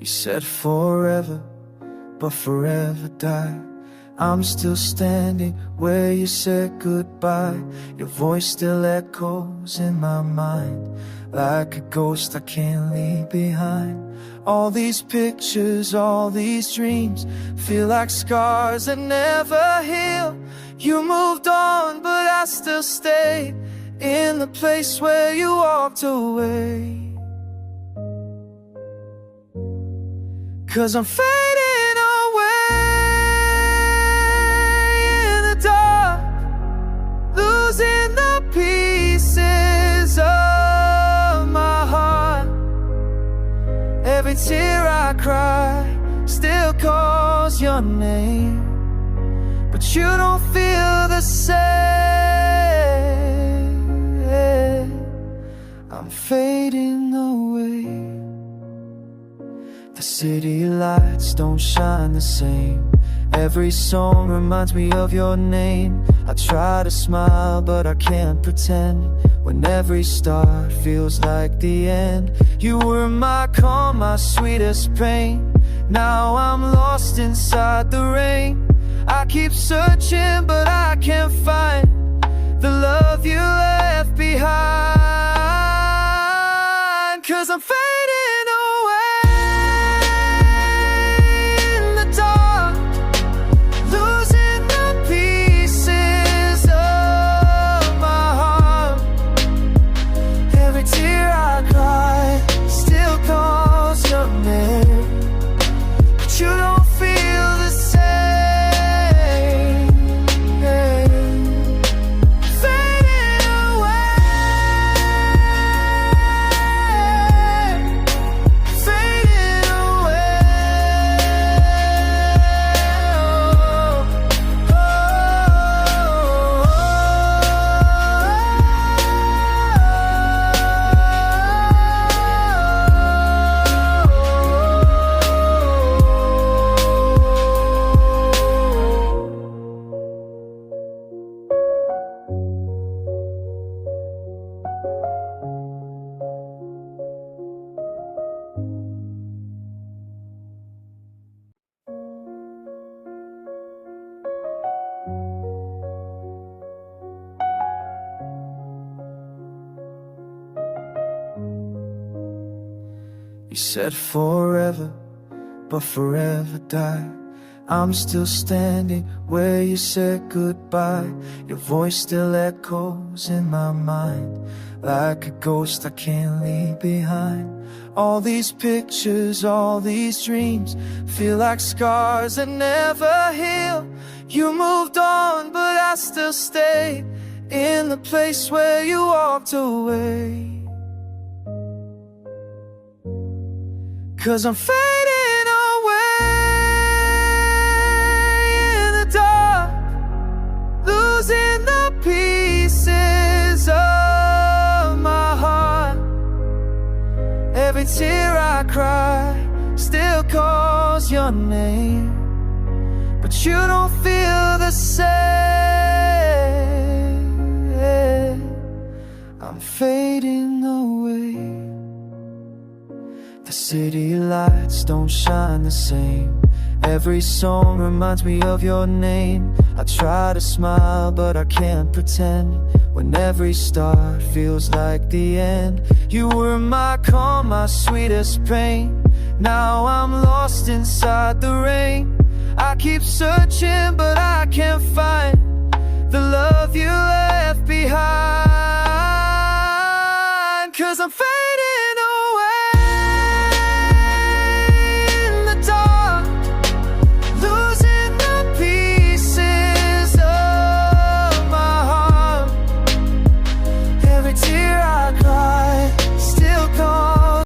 You said forever, but forever die. I'm still standing where you said goodbye. Your voice still echoes in my mind, like a ghost I can't leave behind. All these pictures, all these dreams feel like scars that never heal. You moved on, but I still stay in the place where you walked away. 'Cause I'm fading away in the dark, losing the pieces of my heart. Every tear I cry still calls your name, but you don't feel the same. I'm fading away. The city lights don't shine the same. Every song reminds me of your name. I try to smile, but I can't pretend, when every start feels like the end. You were my calm, my sweetest pain. Now I'm lost inside the rain. I keep searching, but I can't find the love you left behind. 'Cause I'm fading away in the dark, losing the pieces of my heart. Every tear I cry still calls your name, but you don't feel the same. You said forever, but forever die. I'm still standing where you said goodbye. Your voice still echoes in my mind, like a ghost I can't leave behind. All these pictures, all these dreams feel like scars that never heal. You moved on, but I still stay in the place where you walked away. 'Cause I'm fading away in the dark, losing the pieces of my heart. Every tear I cry still calls your name, but you don't feel the same. I'm fading away. The city lights don't shine the same. Every song reminds me of your name. I try to smile, but I can't pretend, when every start feels like the end. You were my calm, my sweetest pain. Now I'm lost inside the rain. I keep searching, but I can't find the love you left behind. 'Cause I'm fading